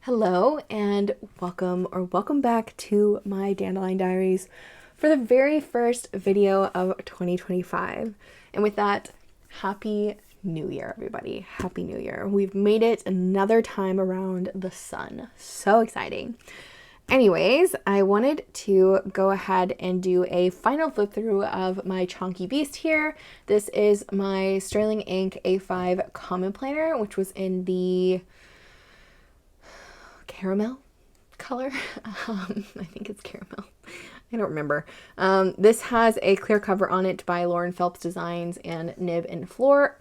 Hello and welcome back to my Dandelion Diaries for the very first video of 2025. And with that, Happy New Year, everybody. Happy New Year. We've made it another time around the sun. So exciting. Anyways, I wanted to go ahead and do a final flip through of my Chonky Beast here. This is my Sterling Ink A5 Common Planner, which was in the caramel color. I think it's caramel. I don't remember. This has a clear cover on it by Lauren Phelps Designs and Nib and Fleur,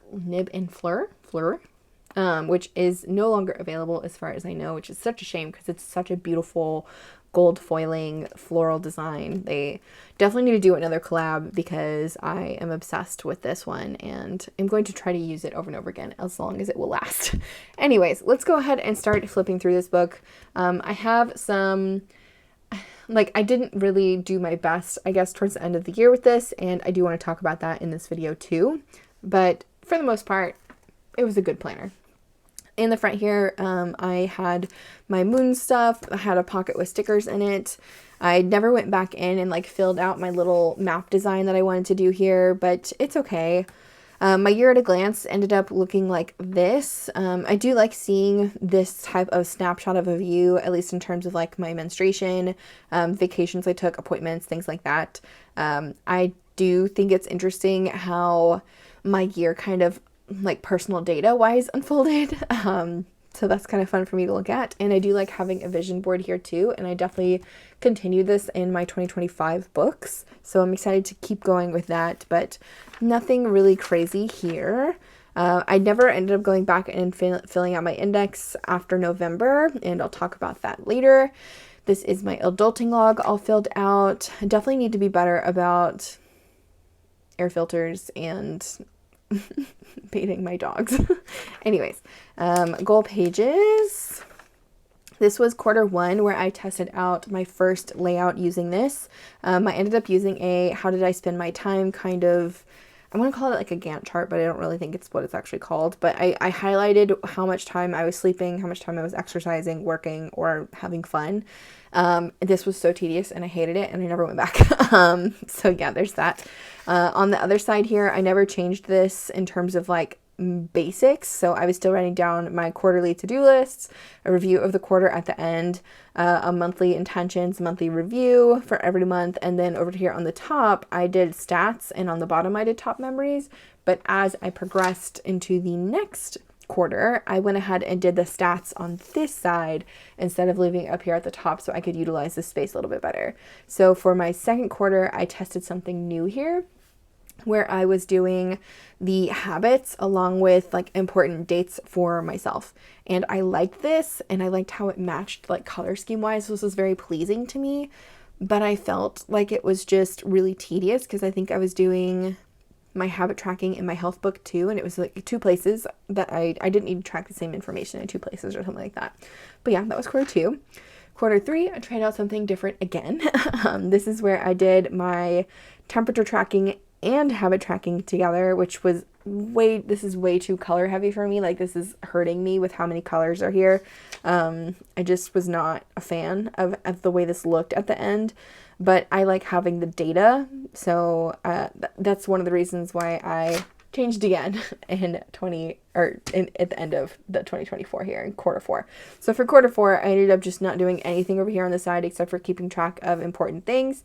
which is no longer available as far as I know, which is such a shame because it's such a beautiful gold foiling floral design. They definitely need to do another collab because I am obsessed with this one and I'm going to try to use it over and over again as long as it will last. Anyways, let's go ahead and start flipping through this book. I have some, I didn't really do my best, I guess, towards the end of the year with this, and I do want to talk about that in this video too. But for the most part, it was a good planner. In the front here, I had my moon stuff. I had a pocket with stickers in it. I never went back in and filled out my little map design that I wanted to do here, but it's okay. My year at a glance ended up looking like this. I do like seeing this type of snapshot of a view, at least in terms of my menstruation, vacations I took, appointments, things like that. I do think it's interesting how my year kind of personal data wise unfolded. So that's kind of fun for me to look at. And I do like having a vision board here too. And I definitely continue this in my 2025 books. So I'm excited to keep going with that, but nothing really crazy here. I never ended up going back and filling out my index after November, and I'll talk about that later. This is my adulting log all filled out. I definitely need to be better about air filters and bathing my dogs. Anyways, goal pages. This was Q1 where I tested out my first layout using this. I ended up using a how did I spend my time kind of, I want to call it a Gantt chart, but I don't really think it's what it's actually called. But I highlighted how much time I was sleeping, how much time I was exercising, working, or having fun. This was so tedious and I hated it and I never went back. So yeah, there's that. On the other side here, I never changed this in terms of basics. So I was still writing down my quarterly to-do lists, a review of the quarter at the end, a monthly intentions, monthly review for every month. And then over here on the top, I did stats, and on the bottom, I did top memories. But as I progressed into the next quarter, I went ahead and did the stats on this side instead of leaving it up here at the top so I could utilize the space a little bit better. So for my second quarter, I tested something new here where I was doing the habits along with important dates for myself. And I liked this, and I liked how it matched color scheme wise. This was very pleasing to me, but I felt like it was just really tedious because I think I was doing my habit tracking in my health book too, and it was two places that I didn't need to track the same information in two places or something like that. But yeah, that was Q2. Q3, I tried out something different again. This is where I did my temperature tracking and habit tracking together, which was this is way too color heavy for me. This is hurting me with how many colors are here. I just was not a fan of the way this looked at the end, but I like having the data. So that's one of the reasons why I changed again at the end of the 2024 here in Q4. So for Q4, I ended up just not doing anything over here on the side except for keeping track of important things,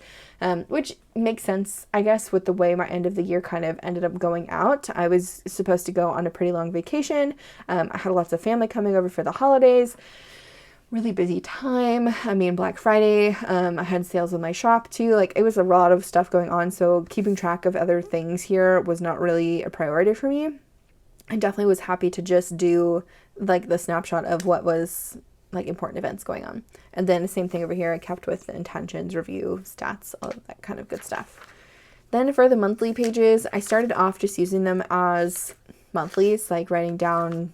which makes sense, I guess, with the way my end of the year kind of ended up going out. I was supposed to go on a pretty long vacation. I had lots of family coming over for the holidays. Really busy time. Black Friday, I had sales in my shop too. It was a lot of stuff going on, so keeping track of other things here was not really a priority for me. I definitely was happy to just do the snapshot of what was important events going on. And then the same thing over here, I kept with the intentions, review, stats, all of that kind of good stuff. Then for the monthly pages, I started off just using them as monthlies, writing down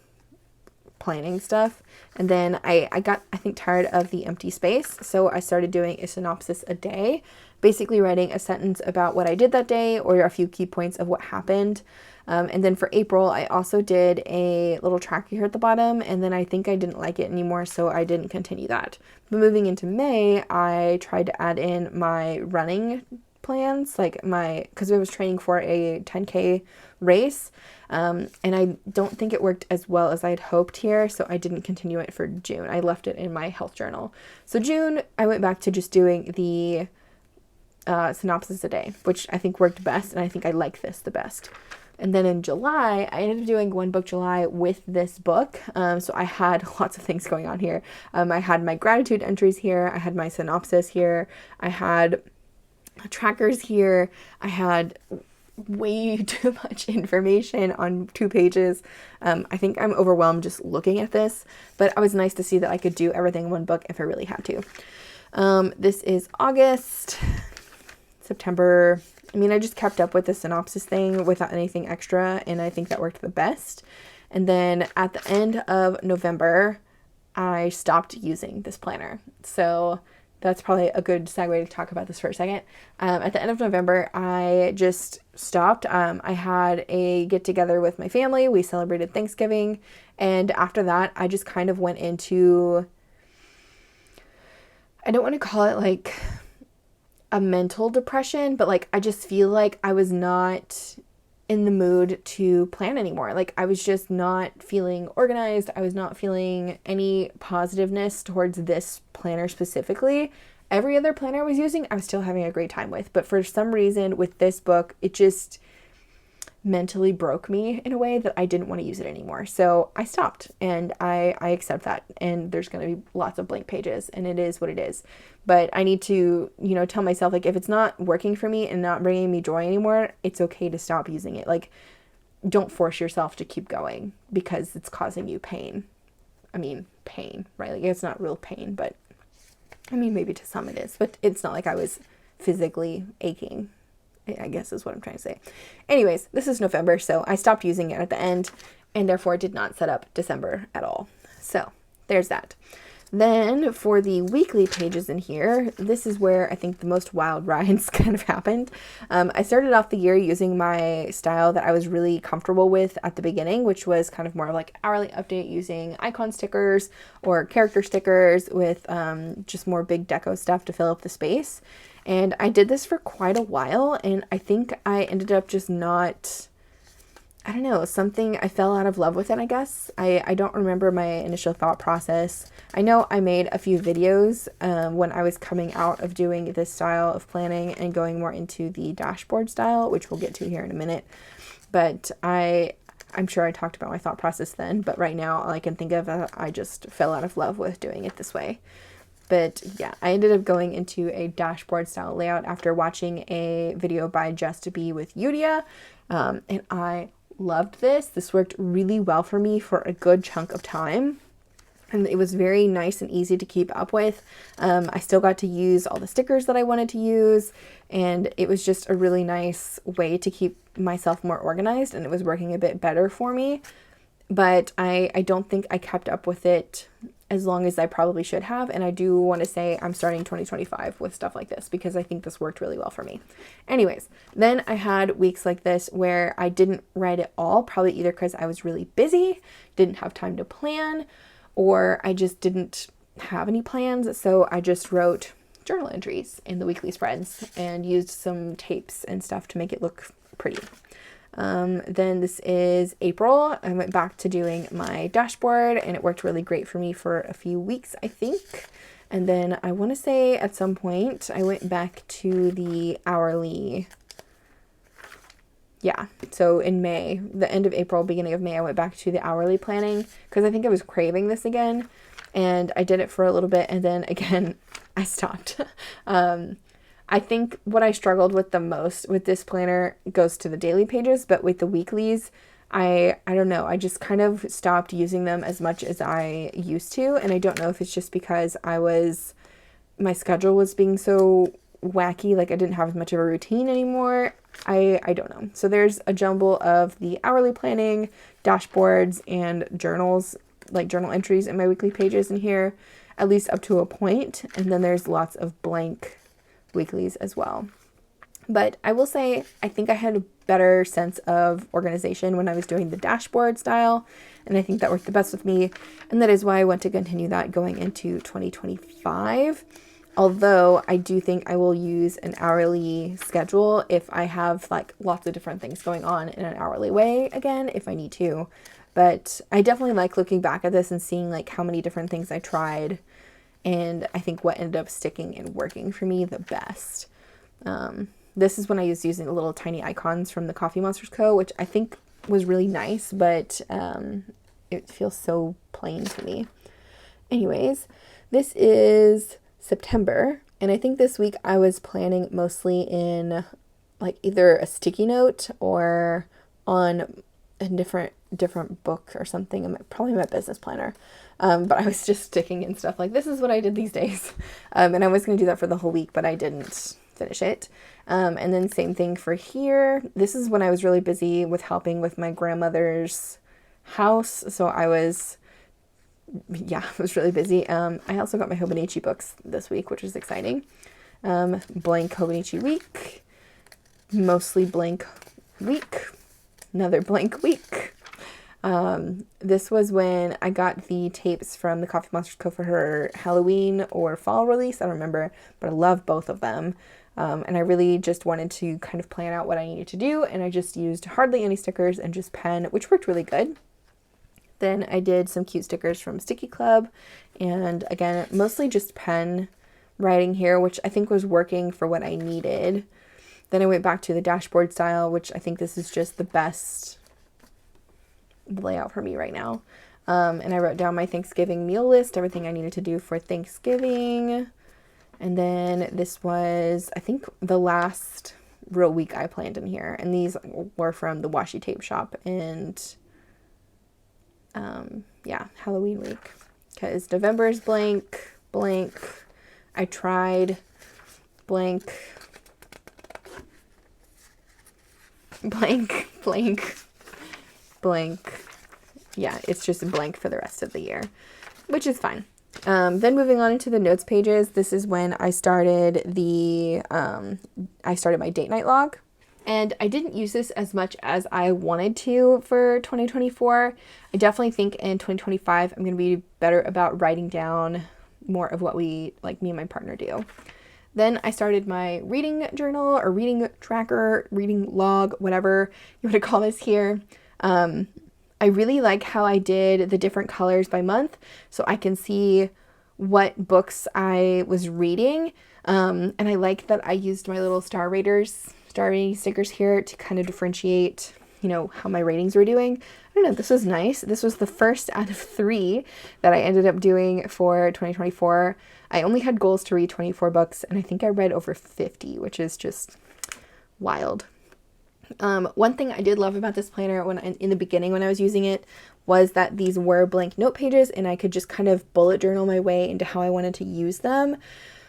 planning stuff. And then I got, I think, tired of the empty space. So I started doing a synopsis a day, basically writing a sentence about what I did that day or a few key points of what happened. And then for April, I also did a little tracker here at the bottom, and then I think I didn't like it anymore, so I didn't continue that. But moving into May, I tried to add in my running plans, like because I was training for a 10K race, and I don't think it worked as well as I had hoped here, so I didn't continue it for June. I left it in my health journal. So June, I went back to just doing the synopsis a day, which I think worked best, and I think I like this the best. And then in July, I ended up doing One Book July with this book. So I had lots of things going on here. I had my gratitude entries here. I had my synopsis here. I had trackers here. I had way too much information on 2 pages. I think I'm overwhelmed just looking at this, but it was nice to see that I could do everything in one book if I really had to. This is August, September. I mean, I just kept up with the synopsis thing without anything extra, and I think that worked the best. And then at the end of November, I stopped using this planner. So that's probably a good segue to talk about this for a second. At the end of November, I just stopped. I had a get together with my family. We celebrated Thanksgiving. And after that, I just kind of went into, I don't want to call it like a mental depression, but like I just feel like I was not in the mood to plan anymore. Like I was just not feeling organized. I was not feeling any positiveness towards this planner specifically. Every other planner I was using, I was still having a great time with, but for some reason with this book, it just mentally broke me in a way that I didn't want to use it anymore. So I stopped, and I accept that, and there's going to be lots of blank pages, and it is what it is. But I need to, tell myself, like, if it's not working for me and not bringing me joy anymore, it's okay to stop using it. Like, don't force yourself to keep going because it's causing you pain. I mean, pain, right? Like, it's not real pain, but I mean, maybe to some it is, but it's not like I was physically aching, I guess is what I'm trying to say. Anyways, this is November, so I stopped using it at the end and therefore did not set up December at all. So there's that. Then for the weekly pages in here, this is where I think the most wild rides kind of happened. I started off the year using my style that I was really comfortable with at the beginning, which was kind of more of like hourly update using icon stickers or character stickers with just more big deco stuff to fill up the space. And I did this for quite a while, and I think I ended up just not, I don't know, I fell out of love with it, I guess. I don't remember my initial thought process. I know I made a few videos when I was coming out of doing this style of planning and going more into the dashboard style, which we'll get to here in a minute. But I'm sure I talked about my thought process then, but right now all I can think of, I just fell out of love with doing it this way. But yeah, I ended up going into a dashboard style layout after watching a video by 𝗤𝗏 with 𝗬𝗏, and I loved this. This worked really well for me for a good chunk of time, and it was very nice and easy to keep up with. I still got to use all the stickers that I wanted to use, and it was just a really nice way to keep myself more organized, and it was working a bit better for me. But I don't think I kept up with it as long as I probably should have, and I do want to say I'm starting 2025 with stuff like this because I think this worked really well for me. Anyways, then I had weeks like this where I didn't write at all, probably either because I was really busy, didn't have time to plan, or I just didn't have any plans, so I just wrote journal entries in the weekly spreads and used some tapes and stuff to make it look pretty. Then this is April. I went back to doing my dashboard, and it worked really great for me for a few weeks, I think. And then I want to say at some point I went back to the hourly. Yeah, so in May, the end of April, beginning of May, I went back to the hourly planning because I think I was craving this again, and I did it for a little bit, and then again I stopped. I think what I struggled with the most with this planner goes to the daily pages, but with the weeklies, I don't know, I just kind of stopped using them as much as I used to, and I don't know if it's just because my schedule was being so wacky, like I didn't have as much of a routine anymore. I don't know. So there's a jumble of the hourly planning, dashboards, and journals like journal entries in my weekly pages in here, at least up to a point. And then there's lots of blank weeklies as well. But I will say, I think I had a better sense of organization when I was doing the dashboard style, and I think that worked the best with me, and that is why I want to continue that going into 2025. Although I do think I will use an hourly schedule if I have like lots of different things going on in an hourly way again, if I need to. But I definitely like looking back at this and seeing like how many different things I tried, and I think what ended up sticking and working for me the best. This is when I was using the little tiny icons from the 𝗏𝗏𝗦𝘵𝗃, which I think was really nice, but it feels so plain to me. Anyways, this is September, and I think this week I was planning mostly in like either a sticky note or on a different book or something, probably my business planner. But I was just sticking in stuff like, this is what I did these days. And I was going to do that for the whole week, but I didn't finish it. And then same thing for here. This is when I was really busy with helping with my grandmother's house. So I was really busy. I also got my 𝗦𝘂𝗽𝗍 books this week, which is exciting. Blank 𝗦𝘂𝗽𝗍 week, mostly blank week, another blank week. This was when I got the tapes from the 𝗏𝗏𝗦𝘵𝗃 for her Halloween or fall release. I don't remember, but I love both of them. And I really just wanted to kind of plan out what I needed to do, and I just used hardly any stickers and just pen, which worked really good. Then I did some cute stickers from Sticky Club, and again, mostly just pen writing here, which I think was working for what I needed. Then I went back to the dashboard style, which I think this is just the best layout for me right now. And I wrote down my Thanksgiving meal list, everything I needed to do for Thanksgiving. And then this was, I think, the last real week I planned in here. And these were from the washi tape shop and, Halloween week. Because November is blank, blank. I tried blank, blank, blank, blank. Yeah, it's just blank for the rest of the year, which is fine. Then moving on into the notes pages, this is when I started my date night log, and I didn't use this as much as I wanted to for 2024. I definitely think in 2025, I'm going to be better about writing down more of what me and my partner do. Then I started my reading journal or reading tracker, reading log, whatever you want to call this here. I really like how I did the different colors by month, so I can see what books I was reading. And I like that I used my little star rating stickers here to kind of differentiate, how my ratings were doing. I don't know, this was nice. This was the first out of 3 that I ended up doing for 2024. I only had goals to read 24 books, and I think I read over 50, which is just wild. One thing I did love about this planner in the beginning when I was using it was that these were blank note pages, and I could just kind of bullet journal my way into how I wanted to use them.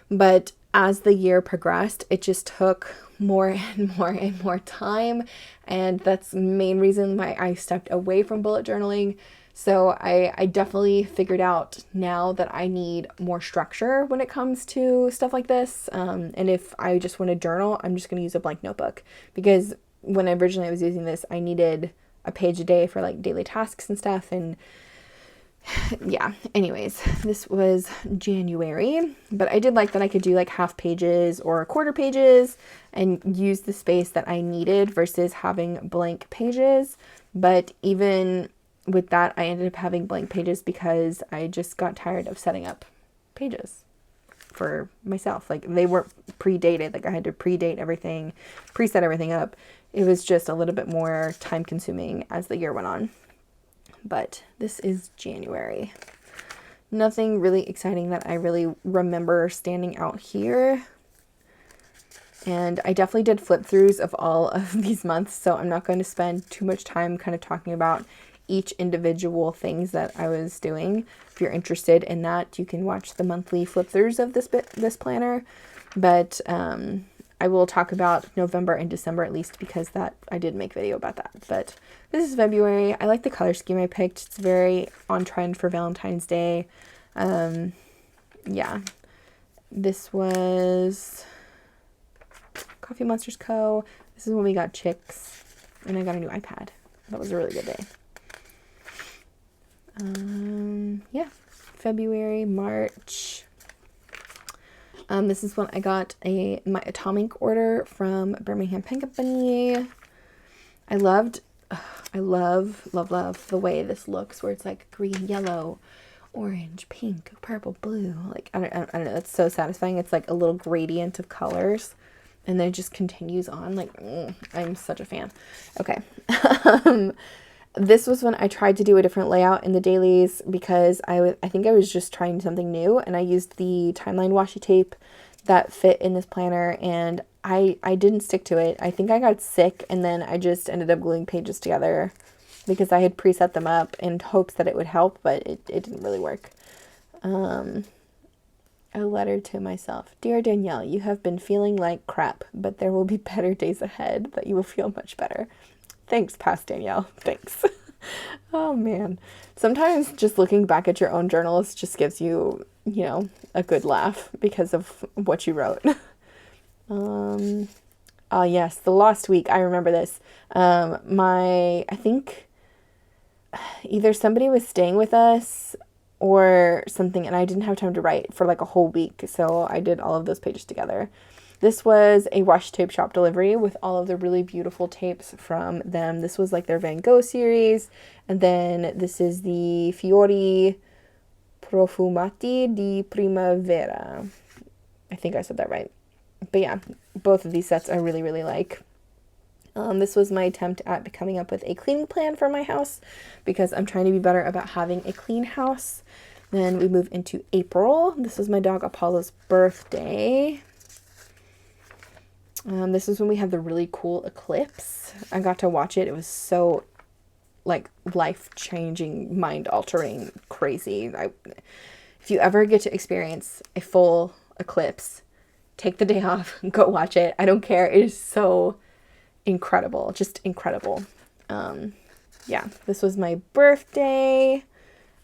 But as the year progressed, it just took more and more and more time, and that's the main reason why I stepped away from bullet journaling. So I definitely figured out now that I need more structure when it comes to stuff like this. And if I just want to journal, I'm just going to use a blank notebook, because when originally I was using this, I needed a page a day for like daily tasks and stuff. And yeah, anyways, this was January, but I did like that I could do like half pages or quarter pages and use the space that I needed versus having blank pages. But even with that, I ended up having blank pages because I just got tired of setting up pages for myself. Like, they weren't pre-dated. Like, I had to pre-date everything, preset everything up. It was just a little bit more time consuming as the year went on. But this is January. Nothing really exciting that I really remember standing out here. And I definitely did flip throughs of all of these months, so I'm not going to spend too much time kind of talking about each individual things that I was doing. If you're interested in that, you can watch the monthly flip throughs of this planner. But I will talk about November and December at least, because that I did make a video about that. But this is February. I like the color scheme I picked. It's very on trend for Valentine's Day. Yeah. This was 𝗏𝗏𝗦𝘁𝗁𝗏. This is when we got chicks, and I got a new iPad. That was a really good day. Yeah. February, March. This is when I got my atomic order from Birmingham Pen Company. I love the way this looks, where it's like green, yellow, orange, pink, purple, blue. Like, I don't know. It's so satisfying. It's like a little gradient of colors, and then it just continues on. Like, I'm such a fan. Okay. This was when I tried to do a different layout in the dailies, because I think I was just trying something new, and I used the timeline washi tape that fit in this planner, and I didn't stick to it. I think I got sick, and then I just ended up gluing pages together because I had preset them up in hopes that it would help, but it didn't really work. A letter to myself. Dear Danielle, you have been feeling like crap, but there will be better days ahead that you will feel much better. Thanks, past Danielle. Thanks. Oh, man. Sometimes just looking back at your own journals just gives you, you know, a good laugh because of what you wrote. Oh, yes, the lost week. I remember this. I think either somebody was staying with us or something, and I didn't have time to write for like a whole week, so I did all of those pages together. This was a washi tape shop delivery with all of the really beautiful tapes from them. This was like their Van Gogh series. And then this is the Fiori Profumati di Primavera. I think I said that right. But yeah, both of these sets I really, really like. This was my attempt at coming up with a cleaning plan for my house, because I'm trying to be better about having a clean house. Then we move into April. This was my dog Apollo's birthday. This is when we had the really cool eclipse. I got to watch it. It was so, like, life-changing, mind-altering, crazy. If you ever get to experience a full eclipse, take the day off, go watch it. I don't care. It is so incredible. Just incredible. Yeah, this was my birthday.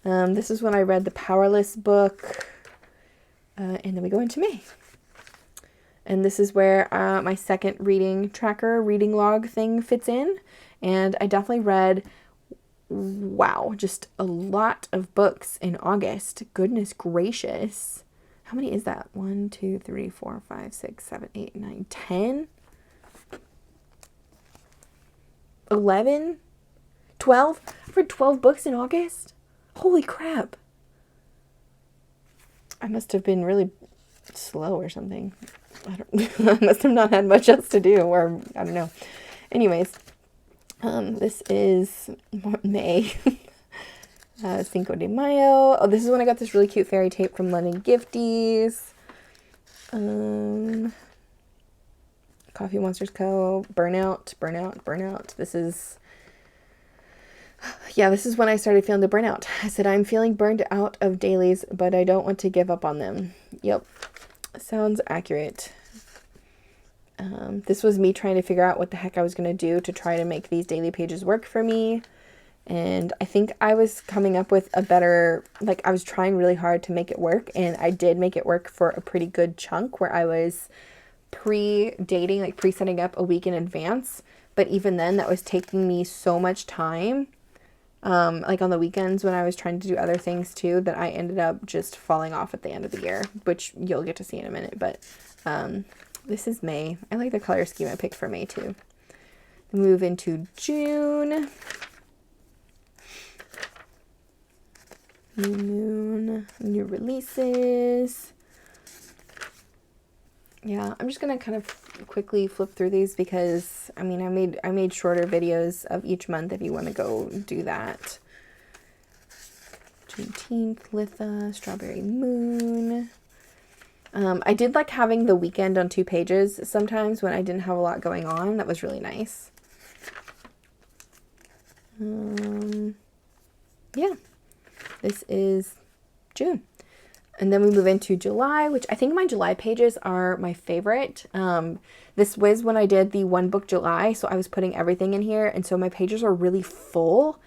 This is when I read the Powerless book. And then we go into May. And this is where my second reading tracker, reading log thing fits in. And I definitely read, wow, just a lot of books in August. Goodness gracious. How many is that? 1, 2, 3, 4, 5, 6, 7, 8, 9, 10? 11? 12? I've read 12 books in August? Holy crap. I must have been really slow or something. I must have not had much else to do, or I don't know. Anyways, this is May. Cinco de Mayo. Oh, this is when I got this really cute fairy tape from London Gifties. 𝗏𝗏𝗦𝘁𝗁𝗏, burnout. This is, yeah, this is when I started feeling the burnout. I said, I'm feeling burned out of dailies, but I don't want to give up on them. Yep. Sounds accurate. This was me trying to figure out what the heck I was going to do to try to make these daily pages work for me. And I think I was coming up with a better, like, I was trying really hard to make it work, and I did make it work for a pretty good chunk where I was pre-dating, like pre-setting up a week in advance. But even then, that was taking me so much time, like on the weekends when I was trying to do other things too, that I ended up just falling off at the end of the year, which you'll get to see in a minute. But this is May. I like the color scheme I picked for May too. Move into June. New moon, new releases. Yeah, I'm just gonna kind of quickly flip through these because I mean I made shorter videos of each month if you want to go do that. Juneteenth, Litha, Strawberry Moon. I did like having the weekend on 2 pages sometimes when I didn't have a lot going on. That was really nice. Yeah, this is June. And then we move into July, which I think my July pages are my favorite. This was when I did the one book July, so I was putting everything in here, and so my pages are really full,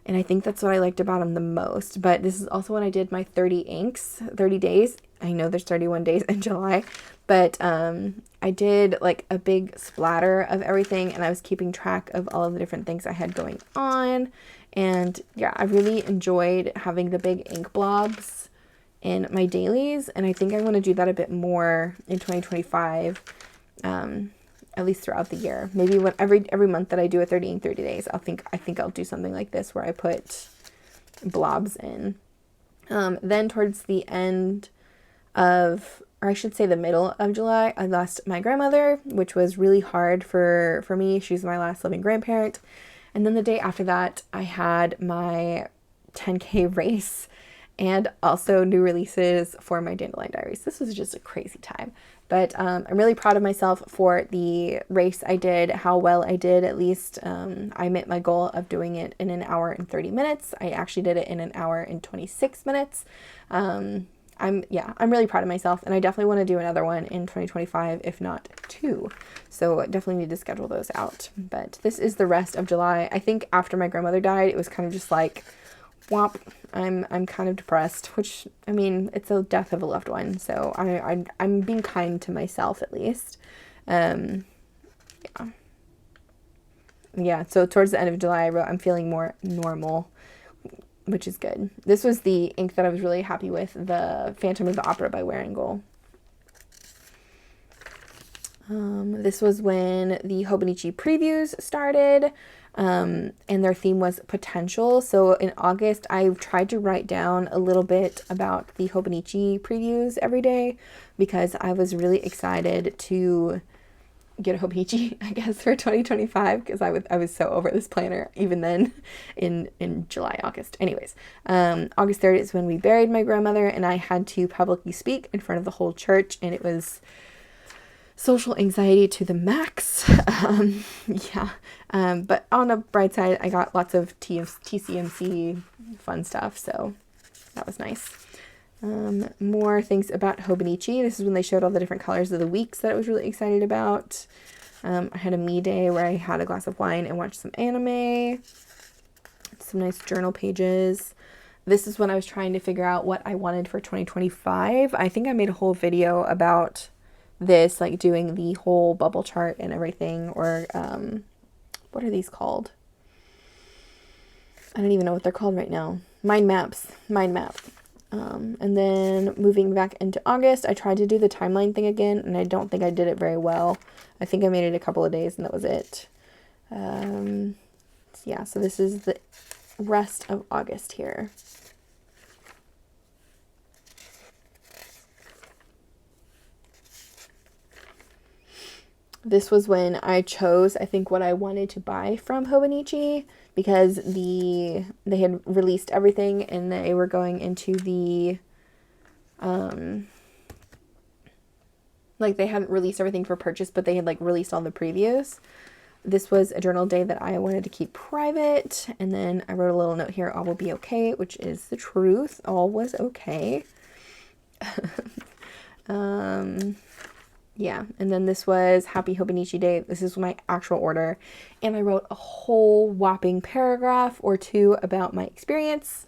and I think that's what I liked about them the most. But this is also when I did my 30 inks, 30 days. I know there's 31 days in July, but I did like a big splatter of everything, and I was keeping track of all of the different things I had going on. And yeah, I really enjoyed having the big ink blobs in my dailies, and I think I want to do that a bit more in 2025, at least throughout the year. Maybe when every month that I do a 30 ink 30 days, I think I'll do something like this where I put blobs in. Then towards the end of, or I should say the middle of July, I lost my grandmother, which was really hard for me. She's my last living grandparent. And then the day after that, I had my 10K race and also new releases for my Dandelion Diaries. This was just a crazy time. But I'm really proud of myself for the race I did, how well I did. At least I met my goal of doing it in an hour and 30 minutes. I actually did it in an hour and 26 minutes. I'm really proud of myself, and I definitely want to do another one in 2025, if not two. So definitely need to schedule those out. But this is the rest of July. I think after my grandmother died, it was kind of just like, womp, I'm kind of depressed, which, I mean, it's the death of a loved one, so I'm being kind to myself at least. Yeah, so towards the end of July, I wrote, I'm feeling more normal, which is good. This was the ink that I was really happy with, the Phantom of the Opera by 𝗦𝘂𝗽𝗽. This was when the 𝗦𝘂𝗽𝗽 previews started, and their theme was potential. So in August, I tried to write down a little bit about the 𝗦𝘂𝗽𝗽 previews every day because I was really excited to get a 𝗦𝘂𝗽𝗽, I guess, for 2025, because I was so over this planner even then in July, August. Anyways, August 3rd is when we buried my grandmother, and I had to publicly speak in front of the whole church, and it was social anxiety to the max. But on the bright side, I got lots of TCMC fun stuff, so that was nice. More things about 𝗦𝘂𝗽𝗽. This is when they showed all the different colors of the weeks that I was really excited about. I had a me day where I had a glass of wine and watched some anime. Some nice journal pages. This is when I was trying to figure out what I wanted for 2025. I think I made a whole video about this, like doing the whole bubble chart and everything, or what are these called? I don't even know what they're called right now. Mind map. And then moving back into August, I tried to do the timeline thing again, and I don't think I did it very well. I think I made it a couple of days, and that was it. Yeah, so this is the rest of August here. This was when I chose, I think, what I wanted to buy from 𝗦𝘂𝗽𝗽, because they had released everything, and they were going into the, like, they hadn't released everything for purchase, but they had, like, released all the previews. This was a journal day that I wanted to keep private, and then I wrote a little note here, all will be okay, which is the truth. All was okay. Yeah, and then this was Happy 𝗦𝘂𝗽𝗽 Day. This is my actual order, and I wrote a whole whopping paragraph or two about my experience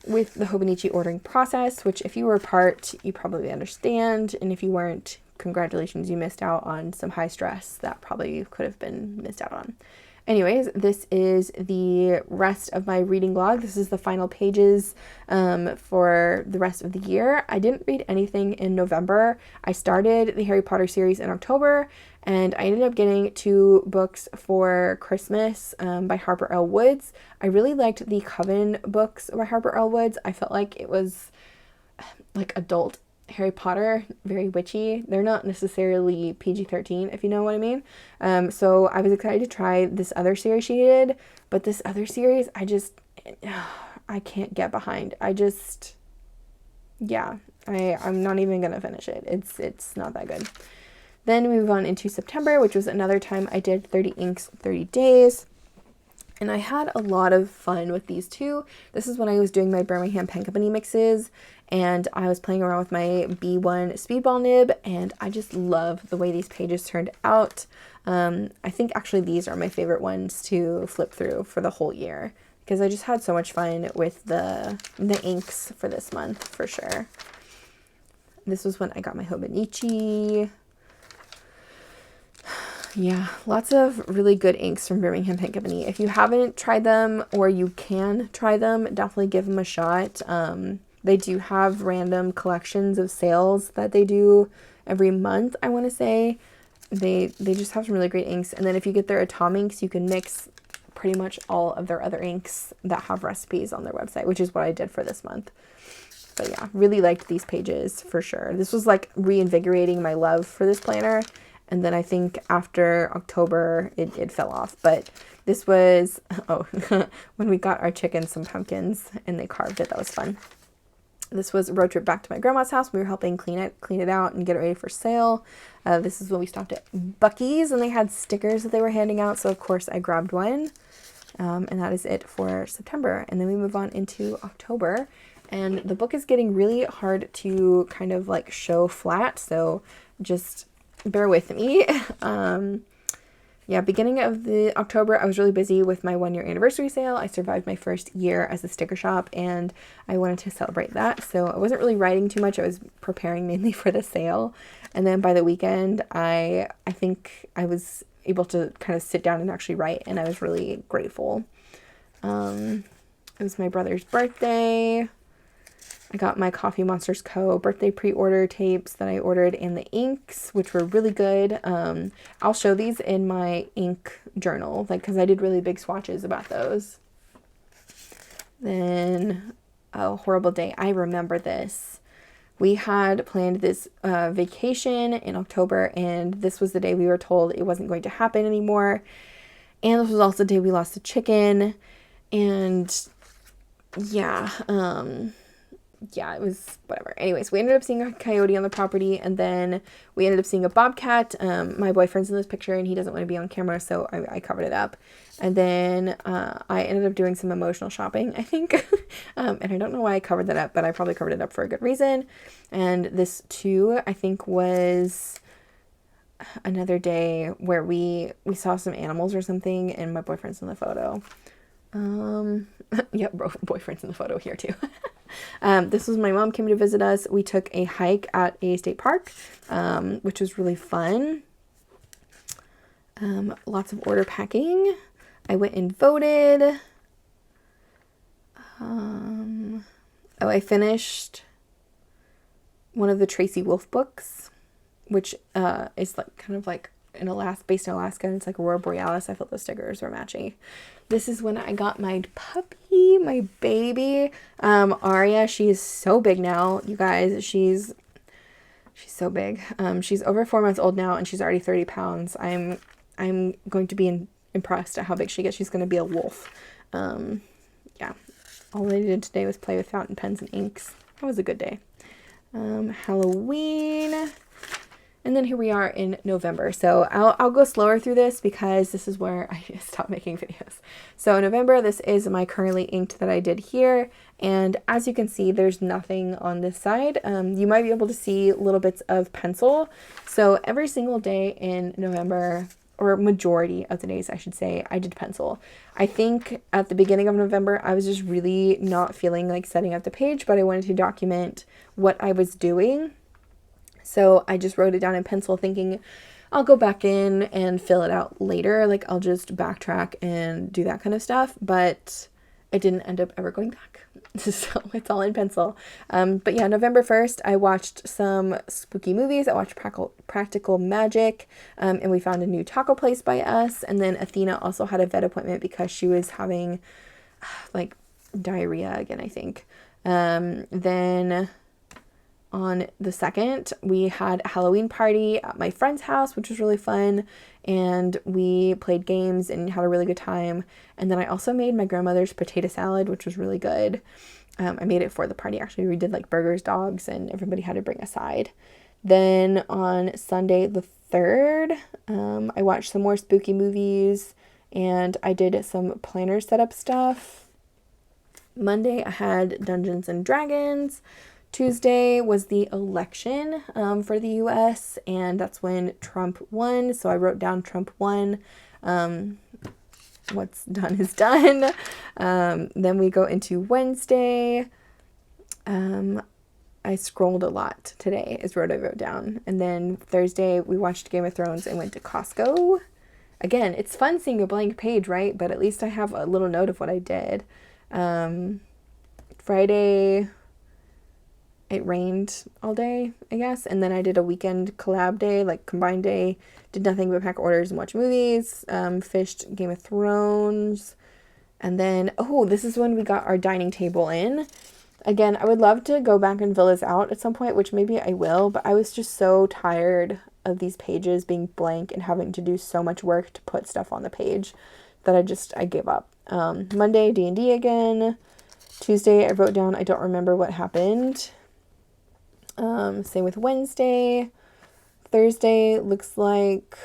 with the 𝗦𝘂𝗽𝗽 ordering process, which if you were a part, you probably understand, and if you weren't, congratulations, you missed out on some high stress that probably could have been missed out on. Anyways, this is the rest of my reading log. This is the final pages for the rest of the year. I didn't read anything in November. I started the Harry Potter series in October, and I ended up getting 2 books for Christmas by Harper L. Woods. I really liked the Coven books by Harper L. Woods. I felt like it was like adult Harry Potter, very witchy. They're not necessarily PG-13, if you know what I mean. So I was excited to try this other series she did, but this other series, I can't get behind. I'm not even gonna finish it. It's not that good. Then we move on into September, which was another time I did 30 inks, 30 days. And I had a lot of fun with these too. This is when I was doing my Birmingham Pen Company mixes, and I was playing around with my B1 speedball nib, and I just love the way these pages turned out. I think actually these are my favorite ones to flip through for the whole year, because I just had so much fun with the inks for this month for sure. This was when I got my Hobonichi. Yeah, lots of really good inks from Birmingham Pen Company. If you haven't tried them, or you can try them, definitely give them a shot. They do have random collections of sales that they do every month, I want to say. They just have some really great inks. And then if you get their Atominks, you can mix pretty much all of their other inks that have recipes on their website, which is what I did for this month. But yeah, really liked these pages for sure. This was like reinvigorating my love for this planner. And then I think after October, it fell off. But this was, oh, when we got our chickens some pumpkins and they carved it. That was fun. This was a road trip back to my grandma's house. We were helping clean it out and get it ready for sale. This is when we stopped at Buc-ee's and they had stickers that they were handing out. So of course I grabbed one. And that is it for September. And then we move on into October. And the book is getting really hard to kind of like show flat. So just bear with me. Yeah, beginning of the October, I was really busy with my 1-year anniversary sale. I survived my first year as a sticker shop, and I wanted to celebrate that. So I wasn't really writing too much. I was preparing mainly for the sale. And then by the weekend, I think I was able to kind of sit down and actually write, and I was really grateful. It was my brother's birthday. I got my Coffee Monsters Co. birthday pre-order tapes that I ordered, and the inks, which were really good. I'll show these in my ink journal, like, because I did really big swatches about those. Then, oh, horrible day. I remember this. We had planned this vacation in October, and this was the day we were told it wasn't going to happen anymore. And this was also the day we lost a chicken. And yeah, it was whatever. Anyways, we ended up seeing a coyote on the property, and then we ended up seeing a bobcat. My boyfriend's in this picture, and he doesn't want to be on camera, so I covered it up. And then I ended up doing some emotional shopping, I think. And I don't know why I covered that up, but I probably covered it up for a good reason. And this too, I think, was another day where we saw some animals or something, and my boyfriend's in the photo. Yep, boyfriend's in the photo here too. This was my mom came to visit us. We took a hike at a state park, which was really fun. Lots of order packing. I went and voted. I finished one of the Tracy Wolf books, which is like kind of like based in Alaska, and it's like Aurora Borealis. I thought those stickers were matchy. This is when I got my puppy, my baby, Aria. She is so big now, you guys. She's so big. She's over 4 months old now, and she's already 30 pounds. I'm going to be impressed at how big she gets. She's going to be a wolf. Yeah. All I did today was play with fountain pens and inks. That was a good day. Halloween. And then here we are in November. So I'll go slower through this because this is where I stopped making videos. So in November, this is my currently inked that I did here. And as you can see, there's nothing on this side. You might be able to see little bits of pencil. So every single day in November, or majority of the days, I should say, I did pencil. I think at the beginning of November, I was just really not feeling like setting up the page, but I wanted to document what I was doing. So I just wrote it down in pencil thinking I'll go back in and fill it out later. Like I'll just backtrack and do that kind of stuff. But I didn't end up ever going back. So it's all in pencil. But yeah, November 1st, I watched some spooky movies. I watched Practical Magic, and we found a new taco place by us. And then Athena also had a vet appointment because she was having like diarrhea again, I think. Then on the 2nd, we had a Halloween party at my friend's house, which was really fun, and we played games and had a really good time. And then I also made my grandmother's potato salad, which was really good. I made it for the party, actually. We did like burgers, dogs, and everybody had to bring a side. Then on Sunday the 3rd, I watched some more spooky movies and I did some planner setup stuff. Monday I had Dungeons and Dragons. Tuesday was the election for the US, and that's when Trump won, so I wrote down Trump won. What's done is done. Then we go into Wednesday. I scrolled a lot today is what I wrote down. And then Thursday we watched Game of Thrones and went to Costco. Again, it's fun seeing a blank page, right? But at least I have a little note of what I did. Friday, it rained all day, I guess. And then I did a weekend collab day, like combined day. Did nothing but pack orders and watch movies. Fished Game of Thrones. And then, oh, this is when we got our dining table in. Again, I would love to go back and fill this out at some point, which maybe I will. But I was just so tired of these pages being blank and having to do so much work to put stuff on the page that I gave up. Monday, D&D again. Tuesday, I wrote down, I don't remember what happened. Same with Wednesday. Thursday looks like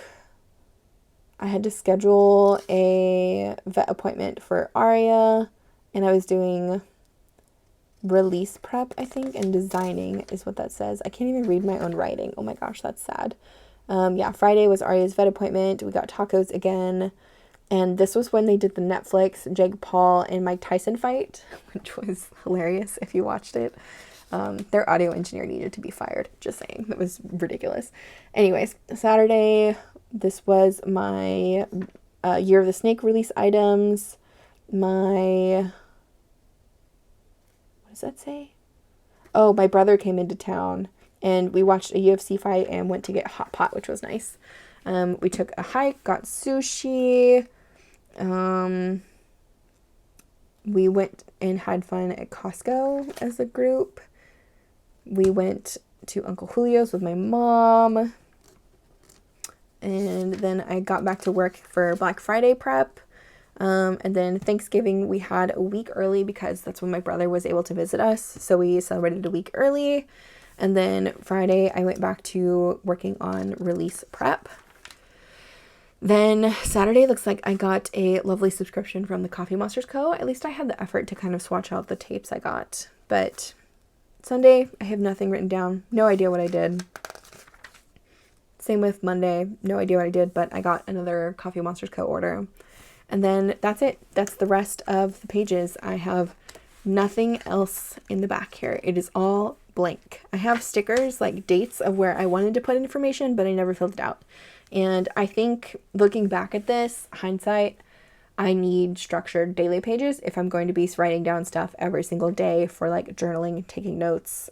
I had to schedule a vet appointment for Aria, and I was doing release prep, I think, and designing is what that says. I can't even read my own writing. Oh my gosh, that's sad. Yeah, Friday was Aria's vet appointment. We got tacos again. And this was when they did the Netflix Jake Paul and Mike Tyson fight, which was hilarious if you watched it. Their audio engineer needed to be fired. Just saying. That was ridiculous. Anyways, Saturday, this was my Year of the Snake release items. My... what does that say? Oh, my brother came into town and we watched a UFC fight and went to get hot pot, which was nice. We took a hike, got sushi. We went and had fun at Costco as a group. We went to Uncle Julio's with my mom. And then I got back to work for Black Friday prep. And then Thanksgiving we had a week early because that's when my brother was able to visit us. So we celebrated a week early. And then Friday I went back to working on release prep. Then Saturday looks like I got a lovely subscription from the Coffee Monsters Co. At least I had the effort to kind of swatch out the tapes I got. But Sunday, I have nothing written down. No idea what I did. Same with Monday. No idea what I did, but I got another Coffee Monsters Co. order. And then that's it. That's the rest of the pages. I have nothing else in the back here. It is all blank. I have stickers, like dates of where I wanted to put information, but I never filled it out. And I think looking back at this, hindsight, I need structured daily pages if I'm going to be writing down stuff every single day for like journaling, taking notes,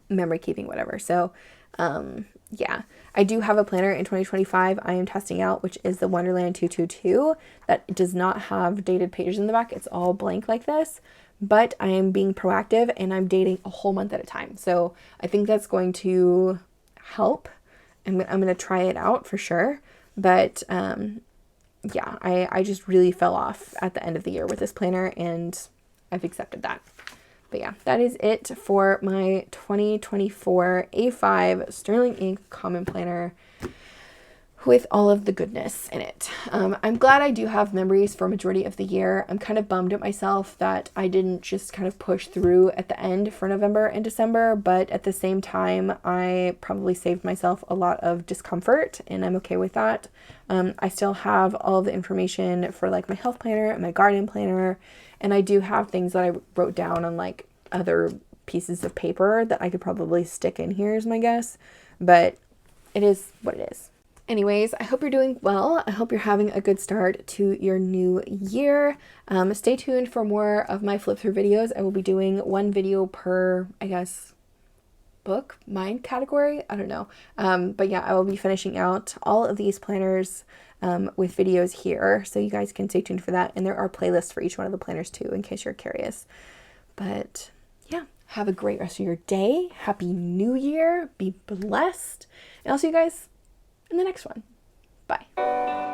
memory keeping, whatever. So, yeah, I do have a planner in 2025 I am testing out, which is the Wonderland 222 that does not have dated pages in the back. It's all blank like this, but I am being proactive and I'm dating a whole month at a time. So I think that's going to help. I'm going to try it out for sure. But yeah, I just really fell off at the end of the year with this planner and I've accepted that. But yeah, that is it for my 2024 A5 Sterling Ink Common Planner with all of the goodness in it. I'm glad I do have memories for a majority of the year. I'm kind of bummed at myself that I didn't just kind of push through at the end for November and December, but at the same time, I probably saved myself a lot of discomfort and I'm okay with that. I still have all of the information for like my health planner and my garden planner, and I do have things that I wrote down on like other pieces of paper that I could probably stick in here is my guess, but it is what it is. Anyways, I hope you're doing well. I hope you're having a good start to your new year. Stay tuned for more of my flip through videos. I will be doing one video per, I guess, book, mind category. I don't know. But yeah, I will be finishing out all of these planners with videos here. So you guys can stay tuned for that. And there are playlists for each one of the planners too, in case you're curious. But yeah, have a great rest of your day. Happy New Year. Be blessed. And I'll see you guys in the next one. Bye.